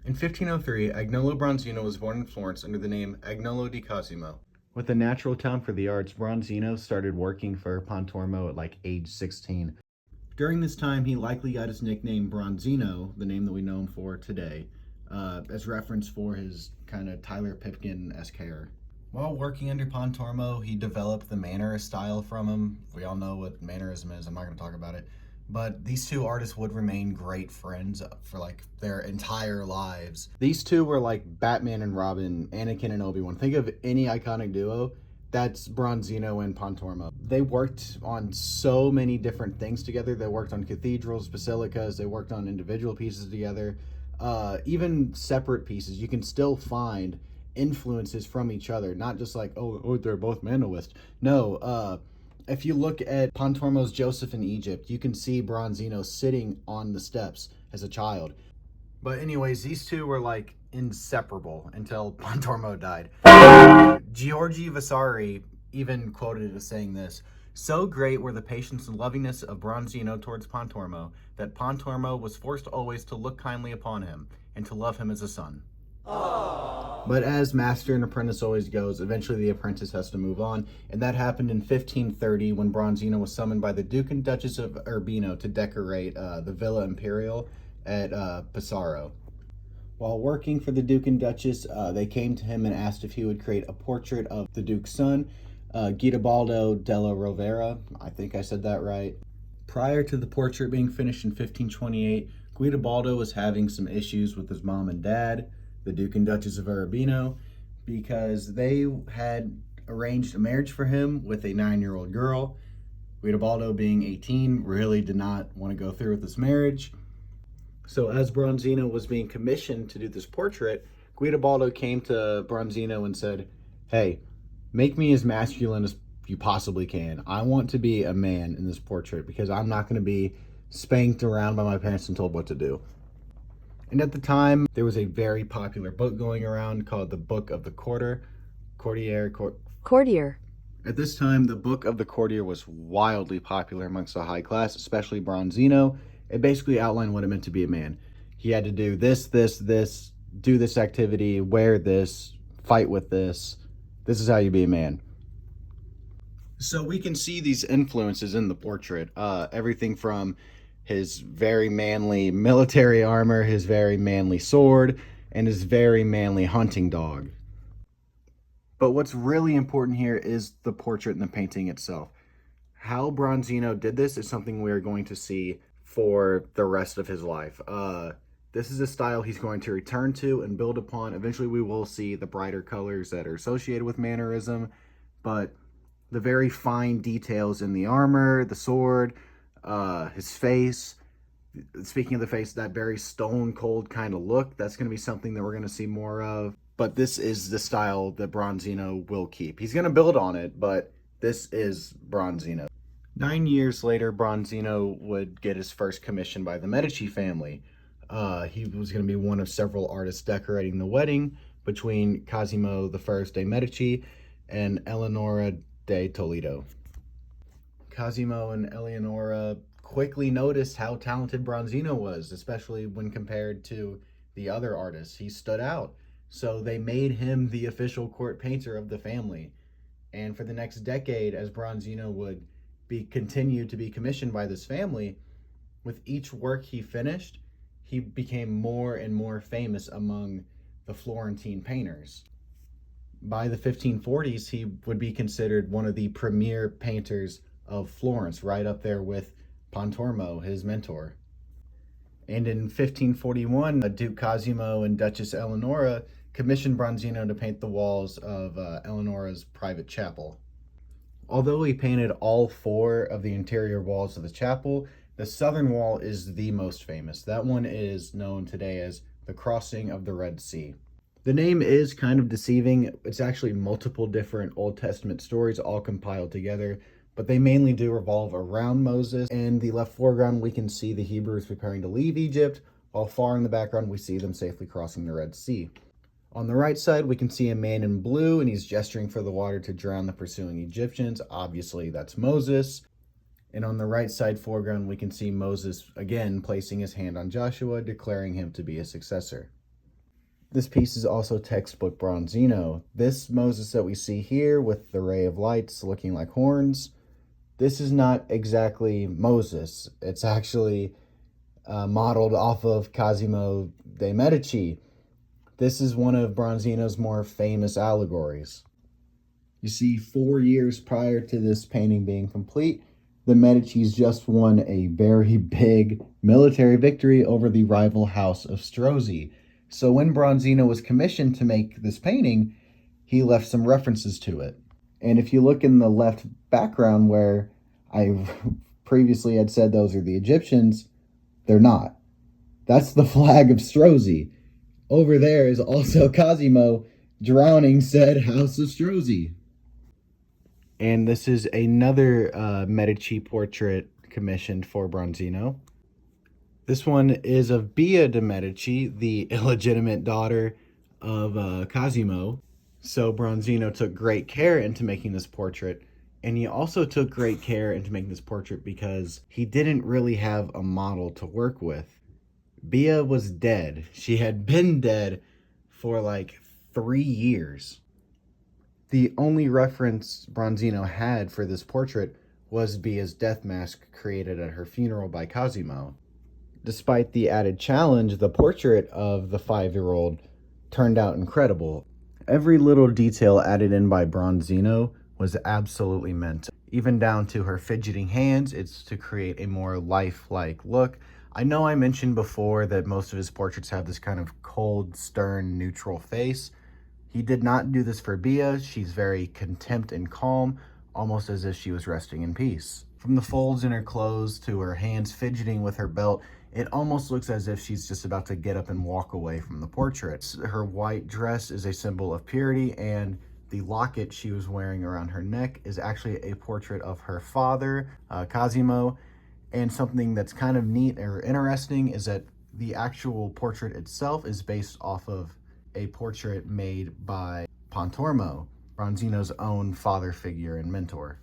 In 1503, Agnolo Bronzino was born in Florence under the name Agnolo di Cosimo. With a natural talent for the arts, Bronzino started working for Pontormo at like age 16. During this time, he likely got his nickname Bronzino, the name that we know him for today, as reference for his kind of Tyler Pipkin-esque hair. While working under Pontormo, he developed the Mannerist style from him. We all know what Mannerism is. I'm not going to talk about it. But these two artists would remain great friends for like their entire lives. These two were like Batman and Robin, Anakin and Obi-Wan. Think of any iconic duo. That's Bronzino and Pontormo. They worked on so many different things together. They worked on cathedrals, basilicas. They worked on individual pieces together. Even separate pieces. You can still find influences from each other, not just like, oh, they're both Manoist. No, if you look at Pontormo's Joseph in Egypt, you can see Bronzino sitting on the steps as a child. But anyways, these two were like inseparable until Pontormo died. Giorgi Vasari even quoted it as saying this: "So great were the patience and lovingness of Bronzino towards Pontormo, that Pontormo was forced always to look kindly upon him, and to love him as a son." But as master and apprentice always goes, eventually the apprentice has to move on, and that happened in 1530 when Bronzino was summoned by the Duke and Duchess of Urbino to decorate the Villa Imperial at Pesaro. While working for the Duke and Duchess, they came to him and asked if he would create a portrait of the Duke's son, Guidobaldo della Rovera. I think I said that right. Prior to the portrait being finished in 1528, Guidobaldo was having some issues with his mom and dad, the Duke and Duchess of Urbino, because they had arranged a marriage for him with a 9-year-old girl. Guidobaldo, being 18, really did not want to go through with this marriage. So as Bronzino was being commissioned to do this portrait, Guidobaldo came to Bronzino and said, "Hey, make me as masculine as you possibly can. I want to be a man in this portrait because I'm not going to be spanked around by my parents and told what to do." And at the time, there was a very popular book going around called the Book of the Courtier. At this time, the Book of the Courtier was wildly popular amongst the high class, especially Bronzino. It basically outlined what it meant to be a man. He had to do this, do this activity, wear this, fight with this. This is how you be a man. So we can see these influences in the portrait. Everything from his very manly military armor, his very manly sword, and his very manly hunting dog. But what's really important here is the portrait and the painting itself. How Bronzino did this is something we are going to see for the rest of his life. This is a style he's going to return to and build upon. Eventually we will see the brighter colors that are associated with Mannerism, but the very fine details in the armor, the sword, his face. Speaking of the face, that very stone cold kind of look, that's going to be something that we're going to see more of. But this is the style that Bronzino will keep. He's going to build on it, but this is Bronzino. 9 years later, Bronzino would get his first commission by the Medici family. He was going to be one of several artists decorating the wedding between Cosimo I de' Medici and Eleonora de Toledo. Cosimo and Eleonora quickly noticed how talented Bronzino was, especially when compared to the other artists. He stood out. So they made him the official court painter of the family. And for the next decade, as Bronzino would continue to be commissioned by this family, with each work he finished, he became more and more famous among the Florentine painters. By the 1540s, he would be considered one of the premier painters of Florence, right up there with Pontormo, his mentor. And in 1541, Duke Cosimo and Duchess Eleonora commissioned Bronzino to paint the walls of Eleonora's private chapel. Although he painted all 4 of the interior walls of the chapel, the southern wall is the most famous. That one is known today as the Crossing of the Red Sea. The name is kind of deceiving. It's actually multiple different Old Testament stories all compiled together, but they mainly do revolve around Moses. In the left foreground, we can see the Hebrews preparing to leave Egypt, while far in the background, we see them safely crossing the Red Sea. On the right side, we can see a man in blue, and he's gesturing for the water to drown the pursuing Egyptians. Obviously, that's Moses. And on the right side foreground, we can see Moses again placing his hand on Joshua, declaring him to be his successor. This piece is also textbook Bronzino. This Moses that we see here with the ray of lights looking like horns, this is not exactly Moses. It's actually modeled off of Cosimo de' Medici. This is one of Bronzino's more famous allegories. You see, 4 years prior to this painting being complete, the Medicis just won a very big military victory over the rival house of Strozzi. So when Bronzino was commissioned to make this painting, he left some references to it. And if you look in the left background where I previously had said those are the Egyptians, they're not. That's the flag of Strozzi. Over there is also Cosimo drowning said house of Strozzi. And this is another Medici portrait commissioned for Bronzino. This one is of Bia de' Medici, the illegitimate daughter of Cosimo. So Bronzino took great care into making this portrait. And he also took great care into making this portrait because he didn't really have a model to work with. Bia was dead. She had been dead for like 3 years. The only reference Bronzino had for this portrait was Bia's death mask created at her funeral by Cosimo. Despite the added challenge, the portrait of the 5-year-old turned out incredible. Every little detail added in by Bronzino was absolutely meant. Even down to her fidgeting hands, it's to create a more lifelike look. I know I mentioned before that most of his portraits have this kind of cold, stern, neutral face. He did not do this for Bia. She's very contempt and calm, almost as if she was resting in peace. From the folds in her clothes to her hands fidgeting with her belt, it almost looks as if she's just about to get up and walk away from the portrait. Her white dress is a symbol of purity, and the locket she was wearing around her neck is actually a portrait of her father, Cosimo. And something that's kind of neat or interesting is that the actual portrait itself is based off of a portrait made by Pontormo, Bronzino's own father figure and mentor.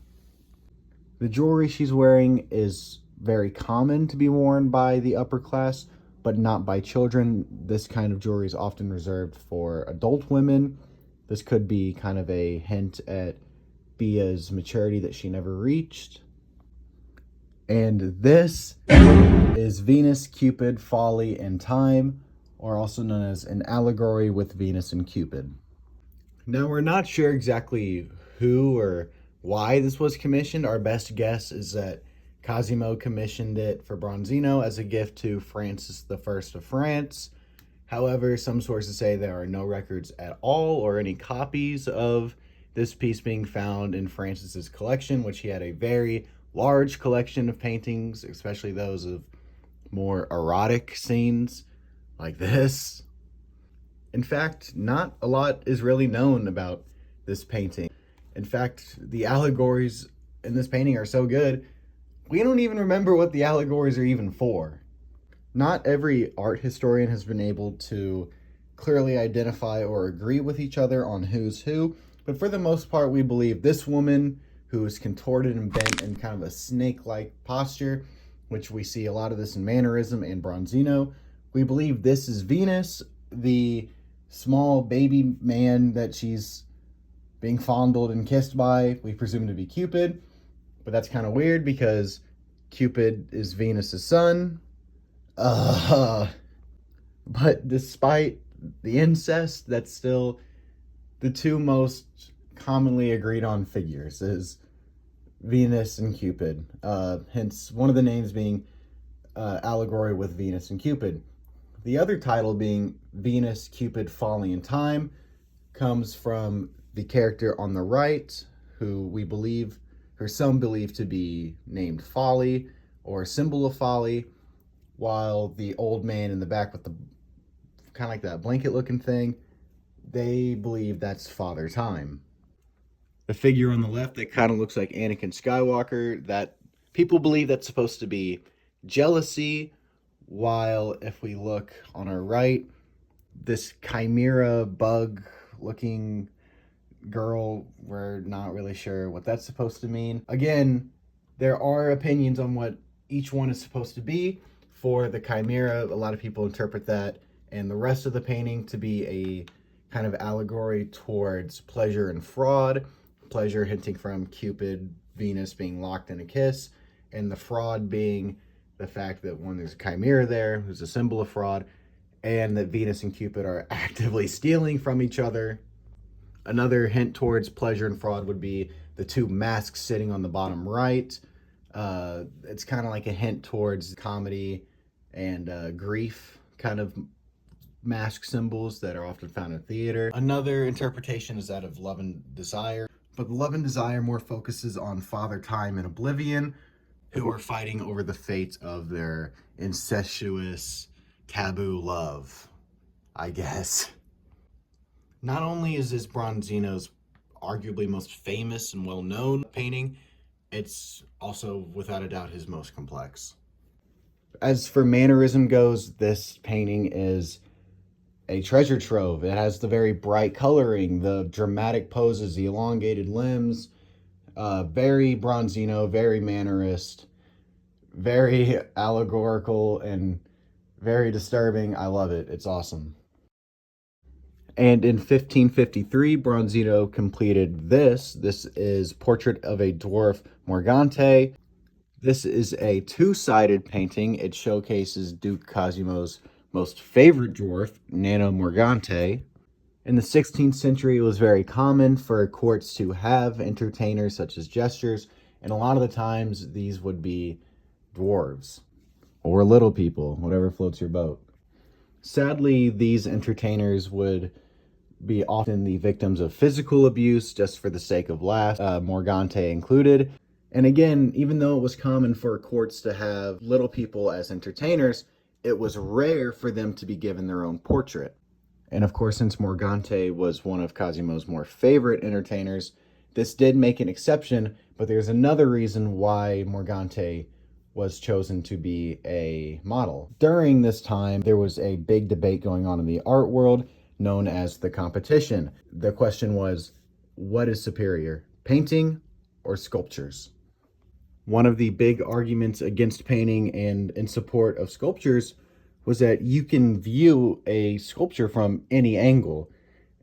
The jewelry she's wearing is very common to be worn by the upper class, but not by children. This kind of jewelry is often reserved for adult women. This could be kind of a hint at Bia's maturity that she never reached. And this is Venus, Cupid, Folly, and Time, or also known as an allegory with Venus and Cupid. Now, we're not sure exactly who or why this was commissioned. Our best guess is that Cosimo commissioned it for Bronzino as a gift to Francis I of France. However, some sources say there are no records at all or any copies of this piece being found in Francis's collection, which he had a very large collection of paintings, especially those of more erotic scenes like this. In fact, not a lot is really known about this painting. In fact, the allegories in this painting are so good, we don't even remember what the allegories are even for. Not every art historian has been able to clearly identify or agree with each other on who's who, but for the most part, we believe this woman who is contorted and bent in kind of a snake-like posture, which we see a lot of this in Mannerism and Bronzino. We believe this is Venus, the small baby man that she's being fondled and kissed by, we presume to be Cupid, but that's kind of weird because Cupid is Venus's son. But despite the incest, that's still the two most commonly agreed on figures is Venus and Cupid. Hence, one of the names being allegory with Venus and Cupid. The other title being Venus, Cupid, Folly, and Time comes from the character on the right, who we believe, or some believe to be named Folly, or a symbol of folly, while the old man in the back with the kind of like that blanket looking thing, they believe that's Father Time. The figure on the left that kind of looks like Anakin Skywalker, that people believe that's supposed to be jealousy, while if we look on our right, this chimera bug looking girl, we're not really sure what that's supposed to mean. Again, there are opinions on what each one is supposed to be. For the chimera, a lot of people interpret that and the rest of the painting to be a kind of allegory towards pleasure and fraud. Pleasure hinting from Cupid, Venus being locked in a kiss, and the fraud being the fact that when there's a chimera there, who's a symbol of fraud, and that Venus and Cupid are actively stealing from each other. Another hint towards pleasure and fraud would be the two masks sitting on the bottom right. It's kind of like a hint towards comedy and grief kind of mask symbols that are often found in theater. Another interpretation is that of love and desire, but the love and desire more focuses on Father Time and Oblivion, who are fighting over the fate of their incestuous, taboo love, I guess. Not only is this Bronzino's arguably most famous and well-known painting, it's also, without a doubt, his most complex. As for mannerism goes, this painting is a treasure trove. It has the very bright coloring, the dramatic poses, the elongated limbs, very Bronzino, very mannerist, very allegorical, and very disturbing. I love it. It's awesome. And in 1553, Bronzino completed this. This is Portrait of a Dwarf Morgante. This is a two-sided painting. It showcases Duke Cosimo's most favorite dwarf, Nano Morgante. In the 16th century, it was very common for courts to have entertainers such as jesters, and a lot of the times these would be dwarves or little people, whatever floats your boat. Sadly, these entertainers would be often the victims of physical abuse just for the sake of laughs, Morgante included. And again, even though it was common for courts to have little people as entertainers, it was rare for them to be given their own portrait. And of course, since Morgante was one of Cosimo's more favorite entertainers, this did make an exception, but there's another reason why Morgante was chosen to be a model. During this time, there was a big debate going on in the art world known as the competition. The question was, what is superior, painting or sculptures? One of the big arguments against painting and in support of sculptures was that you can view a sculpture from any angle,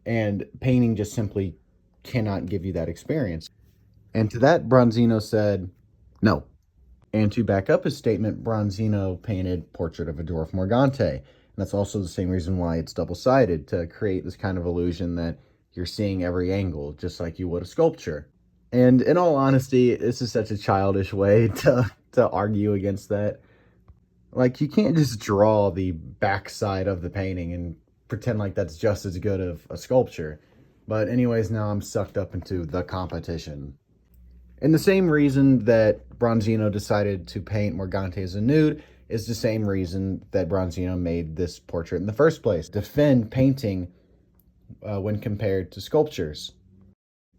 and painting just simply cannot give you that experience. And to that, Bronzino said, no. And to back up his statement, Bronzino painted Portrait of a Dwarf Morgante. And that's also the same reason why it's double-sided, to create this kind of illusion that you're seeing every angle, just like you would a sculpture. And in all honesty, this is such a childish way to argue against that. Like, you can't just draw the backside of the painting and pretend like that's just as good of a sculpture. But anyways, now I'm sucked up into the competition. And the same reason that Bronzino decided to paint Morgante as a nude is the same reason that Bronzino made this portrait in the first place. Defend painting when compared to sculptures.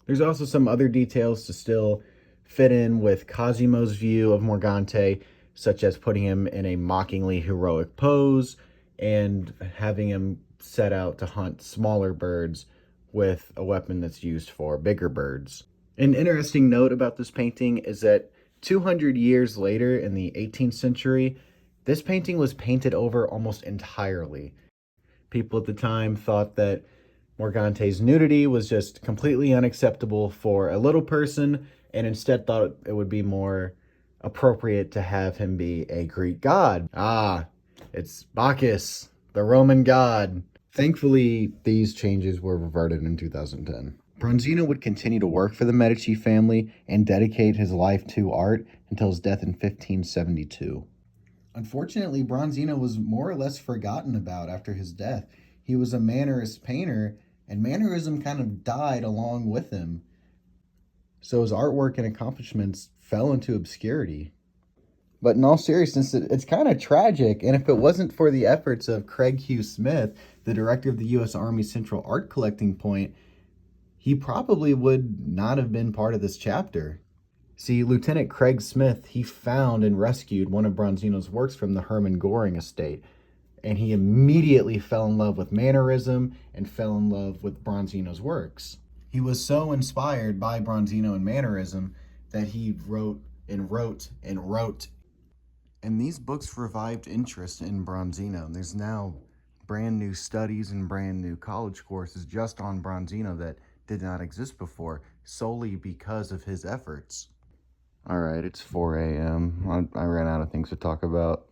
There's also some other details to still fit in with Cosimo's view of Morgante, such as putting him in a mockingly heroic pose and having him set out to hunt smaller birds with a weapon that's used for bigger birds. An interesting note about this painting is that 200 years later, in the 18th century, this painting was painted over almost entirely. People at the time thought that Morgante's nudity was just completely unacceptable for a little person, and instead thought it would be more appropriate to have him be a Greek god. Ah, it's Bacchus, the Roman god. Thankfully, these changes were reverted in 2010. Bronzino would continue to work for the Medici family and dedicate his life to art until his death in 1572. Unfortunately, Bronzino was more or less forgotten about after his death. He was a Mannerist painter, and Mannerism kind of died along with him. So his artwork and accomplishments fell into obscurity. But in all seriousness, it's kind of tragic, and if it wasn't for the efforts of Craig Hugh Smith, the director of the U.S. Army Central Art Collecting Point, he probably would not have been part of this chapter. See, Lieutenant Craig Smith, he found and rescued one of Bronzino's works from the Hermann Göring estate, and he immediately fell in love with Mannerism and fell in love with Bronzino's works. He was so inspired by Bronzino and Mannerism that he wrote and wrote and wrote. And these books revived interest in Bronzino. There's now brand new studies and brand new college courses just on Bronzino that did not exist before, solely because of his efforts. All right, it's 4 a.m. I ran out of things to talk about.